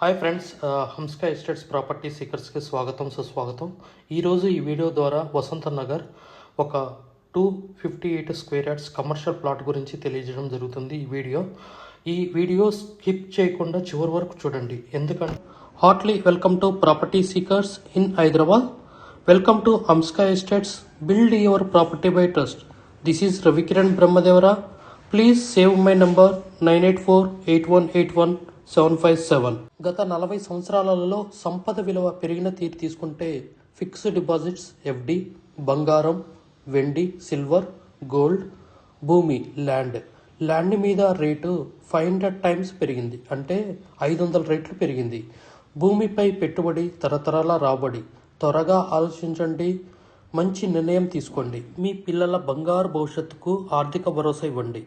Hi friends, హంస్కా estates property సీకర్స్కి స్వాగతం సుస్వాగతం. ఈరోజు ఈ వీడియో ద్వారా వసంత నగర్ ఒక 258 స్క్వేర్ యార్డ్స్ కమర్షియల్ ప్లాట్ గురించి తెలియజేయడం జరుగుతుంది. ఈ వీడియో స్కిప్ చేయకుండా చివరి వరకు చూడండి, ఎందుకంటే heartily welcome to property seekers in Hyderabad. Welcome to Hamska estates, build your property by trust. This is Ravikiran Brahmadevara. Please save my number 9848181757. గత 40 సంవత్సరాలలో సంపద విలువ పెరిగిన తీరు తీసుకుంటే ఫిక్స్డ్ డిపాజిట్స్, ఎఫ్డి, బంగారం, వెండి, సిల్వర్, గోల్డ్, భూమి, ల్యాండ్ మీద రేటు 500 టైమ్స్ పెరిగింది, అంటే 500 రెట్లు పెరిగింది. భూమిపై పెట్టుబడి తరతరాల రాబడి. త్వరగా ఆలోచించండి, మంచి నిర్ణయం తీసుకోండి. మీ పిల్లల బంగారు భవిష్యత్తుకు ఆర్థిక భరోసా ఇవ్వండి.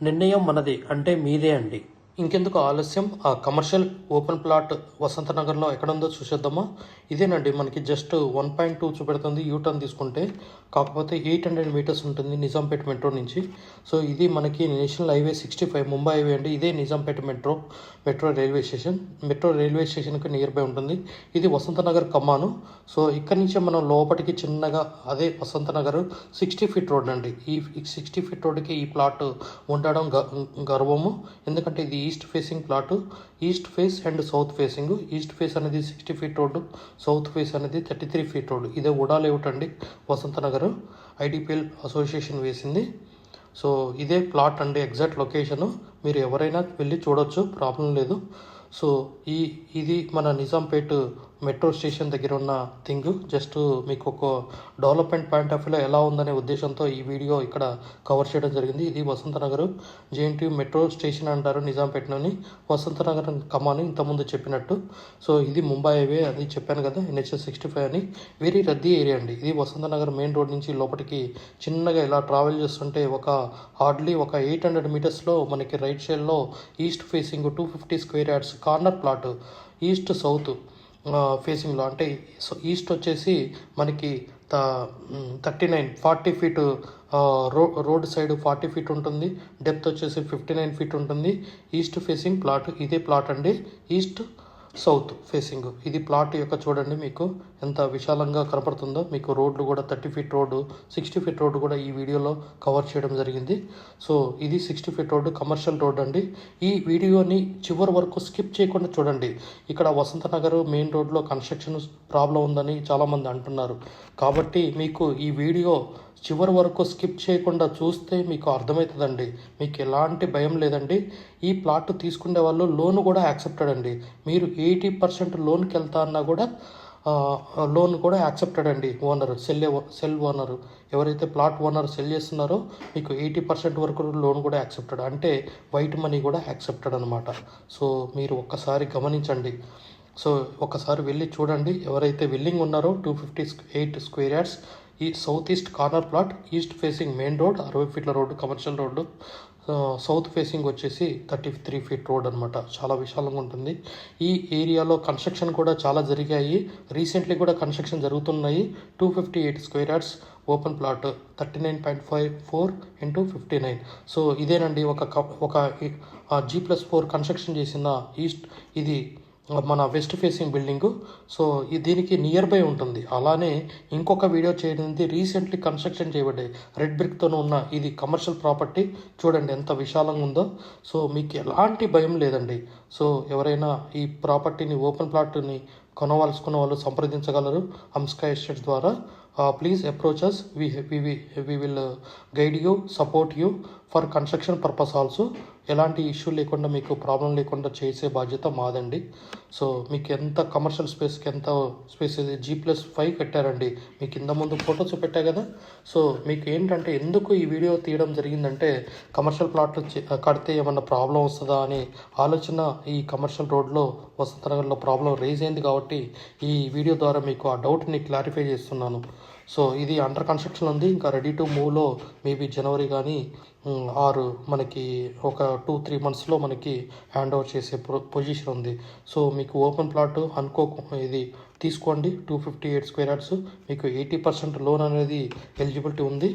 నిర్ణయం మనదే, అంటే మీదే అండి. ఇంకెందుకు ఆలస్యం, ఆ కమర్షియల్ ఓపెన్ ప్లాట్ వసంత నగర్లో ఎక్కడుందో చూసేద్దామా. ఇదేనండి, మనకి జస్ట్ 1.2 చూపెడుతుంది యూటర్న్ తీసుకుంటే. కాకపోతే 800 మీటర్స్ ఉంటుంది నిజాంపేట మెట్రో నుంచి. సో ఇది మనకి నేషనల్ హైవే 65 ముంబై హైవే అండి. ఇదే నిజాంపేట మెట్రో రైల్వే స్టేషన్కి నియర్ బై ఉంటుంది. ఇది వసంత నగర్ కమ్మాను. సో ఇక్కడి నుంచే మనం లోపలికి చిన్నగా అదే వసంత నగర్ 60 ఫీట్ రోడ్ అండి. ఈ 60 ఫీట్ రోడ్కి ఈ ప్లాట్ ఉండడం గర్వము, ఎందుకంటే ఇది east facing plot. East face and south facing. East face అనేది 60 ఫీట్ రోడ్డు, సౌత్ ఫేస్ అనేది 33 ఫీట్ రోడ్డు. ఇదే ఉడా లేఅవుట్ అండి, వసంత నగర్ ఐడిపిఎల్ అసోసియేషన్ వేసింది. సో ఇదే ప్లాట్ అండి, ఎగ్జాక్ట్ లొకేషను. మీరు ఎవరైనా వెళ్ళి చూడొచ్చు, ప్రాబ్లం లేదు. సో ఇది మన నిజాంపేట్ మెట్రో స్టేషన్ దగ్గర ఉన్న థింగ్. జస్ట్ మీకు ఒక డెవలప్మెంట్ పాయింట్ ఆఫ్ వ్యూలో ఎలా ఉందనే ఉద్దేశంతో ఈ వీడియో ఇక్కడ కవర్ చేయడం జరిగింది. ఇది వసంత నగర్ జేఎన్టీ మెట్రో స్టేషన్ అంటారు నిజాంపేటలోని. వసంత నగర్ కమాని ఇంతకుముందు చెప్పినట్టు. సో ఇది ముంబై హైవే అది చెప్పాను కదా, NH 65 అని. వెరీ రద్దీ ఏరియా అండి ఇది. వసంత నగర్ మెయిన్ రోడ్ నుంచి లోపలికి చిన్నగా ఇలా ట్రావెల్ చేస్తుంటే హార్డ్లీ ఒక 800 మీటర్స్లో మనకి రైట్ సైడ్లో east facing 250 square yards corner plot. East south ఫేసింగ్లో, అంటే ఈస్ట్ వచ్చేసి మనకి 40 ఫీట్ రోడ్ సైడ్ 40 ఫీట్ ఉంటుంది. డెప్త్ వచ్చేసి 59 ఫీట్ ఉంటుంది. ఈస్ట్ ఫేసింగ్ ప్లాట్ ఇదే ప్లాట్ అండి. ఈస్ట్ సౌత్ ఫేసింగ్ ఇది ప్లాట్ యొక్క చూడండి, మీకు ఎంత విశాలంగా కనపడుతుందో. మీకు రోడ్లు కూడా 30 ఫీట్ రోడ్డు, 60 ఫీట్ రోడ్డు కూడా ఈ వీడియోలో కవర్ చేయడం జరిగింది. సో ఇది 60 ఫీట్ రోడ్డు, కమర్షియల్ రోడ్ అండి. ఈ వీడియోని చివరి వరకు స్కిప్ చేయకుండా చూడండి. ఇక్కడ వసంత నగర్ మెయిన్ రోడ్లో కన్స్ట్రక్షన్ ప్రాబ్లం ఉందని చాలామంది అంటున్నారు. కాబట్టి మీకు ఈ వీడియో చివరి వరకు స్కిప్ చేయకుండా చూస్తే మీకు అర్థమవుతుందండి. మీకు ఎలాంటి భయం లేదండి. ఈ ప్లాట్ తీసుకునే వాళ్ళు లోన్ కూడా యాక్సెప్టెడ్ అండి. మీరు 80% లోన్కి వెళ్తా అన్నా కూడా లోన్ కూడా యాక్సెప్టెడ్ అండి. సెల్ ఓనర్ ఎవరైతే ప్లాట్ ఓనర్ సెల్ చేస్తున్నారో మీకు 80% వరకు లోన్ కూడా యాక్సెప్టెడ్, అంటే వైట్ మనీ కూడా యాక్సెప్టెడ్ అనమాట. సో మీరు ఒక్కసారి గమనించండి. సో ఒకసారి వెళ్ళి చూడండి. ఎవరైతే విల్లింగ్ ఉన్నారో 258 స్క్వేర్ యార్డ్స్, ఈ south east corner plot, east facing main road 60 ఫీట్ల road, commercial road. South facing వచ్చేసి 33 ఫీట్ రోడ్ అనమాట. చాలా విశాలంగా ఉంటుంది. ఈ ఏరియాలో కన్స్ట్రక్షన్ కూడా చాలా జరిగాయి. రీసెంట్లీ కూడా కన్స్ట్రక్షన్ జరుగుతున్నాయి. 258 square yards open plot, 39.54 x 59. So ఇదేనండి ఒక G+4 కన్స్ట్రక్షన్ చేసిన ఇది మన వెస్ట్ ఫేసింగ్ బిల్డింగు. సో దీనికి నియర్ బై ఉంటుంది. అలానే ఇంకొక వీడియో చేయడానికి రీసెంట్లీ కన్స్ట్రక్షన్ చేయబడ్డాయి రెడ్ బ్రిక్తో ఉన్న ఇది కమర్షియల్ ప్రాపర్టీ. చూడండి ఎంత విశాలంగా ఉందో. సో మీకు ఎలాంటి భయం లేదండి. సో ఎవరైనా ఈ ప్రాపర్టీని ఓపెన్ ప్లాట్ని కొనవలసుకున్న వాళ్ళు సంప్రదించగలరు హంస్కా ఎస్టేట్స్ ద్వారా. Please approach us. We will guide you, support you for construction purpose also. ఎలాంటి ఇష్యూ లేకుండా, మీకు ప్రాబ్లం లేకుండా చేసే బాధ్యత మాదండి. సో మీకు ఎంత కమర్షియల్ స్పేస్కి ఎంత స్పేస్ ఇది G+5 కట్టారండి. మీకు కింద ముందు ఫోటోస్ పెట్టా కదా. సో మీకు ఏంటంటే ఎందుకు ఈ వీడియో తీయడం జరిగిందంటే, కమర్షియల్ ప్లాట్లు కడితే ఏమన్నా ప్రాబ్లం వస్తుందా అని ఆలోచన ఈ కమర్షియల్ రోడ్లో వసంత నగర్లో ప్రాబ్లం రేజ్ అయింది. కాబట్టి ఈ వీడియో ద్వారా మీకు ఆ డౌట్ని క్లారిఫై చేస్తున్నాను. సో ఇది అండర్ కన్స్ట్రక్షన్ ఉంది, ఇంకా రెడీ టు మూవ్లో మేబీ జనవరి కానీ ఆరు మనకి ఒక 2-3 మంత్స్లో మనకి హ్యాండ్ ఓవర్ చేసే పొజిషన్ ఉంది. సో మీకు ఓపెన్ ప్లాట్ ఇది తీసుకోండి. 258 స్క్వేర్ యార్డ్స్, మీకు 80% లోన్ అనేది ఎలిజిబిలిటీ ఉంది.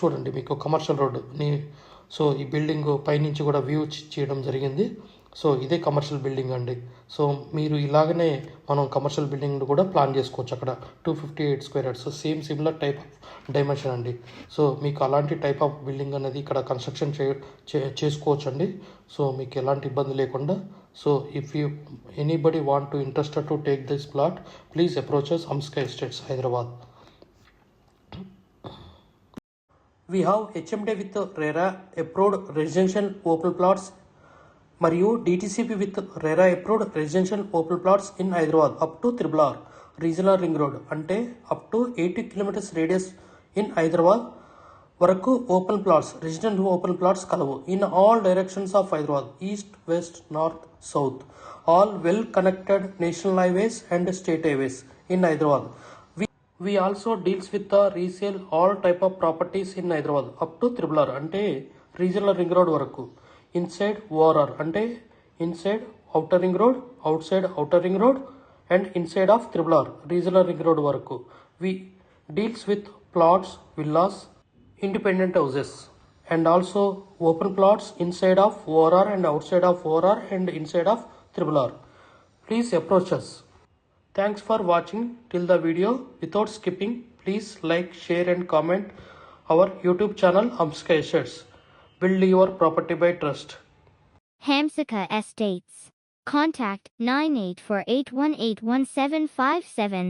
చూడండి మీకు కమర్షియల్ రోడ్డు సో ఈ బిల్డింగ్ పైనుంచి కూడా వ్యూ చేయడం జరిగింది. సో ఇదే కమర్షియల్ బిల్డింగ్ అండి. సో మీరు ఇలాగనే మనం కమర్షియల్ బిల్డింగ్ కూడా ప్లాన్ చేసుకోవచ్చు అక్కడ 258 square yards same similar type of dimension అండి. సో మీకు అలాంటి టైప్ ఆఫ్ బిల్డింగ్ అనేది ఇక్కడ కన్స్ట్రక్షన్ చేసుకోవచ్చు అండి. సో మీకు ఎలాంటి ఇబ్బంది లేకుండా. So if you anybody want to interested to take this plot, please approaches Amska estates, Hyderabad. We have HMD with RERA approved residential open plots మరియు DTCP with RERA approved residential open plots in Hyderabad up to Triple R regional ring road, అంటే up to 80 kilometres radius in Hyderabad వరకు open plots, resident open plots కలవు in all directions of Hyderabad, east, west, north, south, all well connected national highways and state highways in Hyderabad. We also deals with the resale all type of properties in Hyderabad up to Triple R, అంటే regional ring road వరకు. Inside ORR, అంటే inside outer ring road, outside outer ring road and inside of Triple R regional ring road వరకు. We deals with plots, villas, independent houses and also open plots inside of ORR and outside of ORR and inside of Triple R. Please approach us. Thanks for watching till the video. Without skipping, please like, share and comment our YouTube channel Hamsika Estates. Build your property by trust. Hamsika Estates. Contact 9848181757.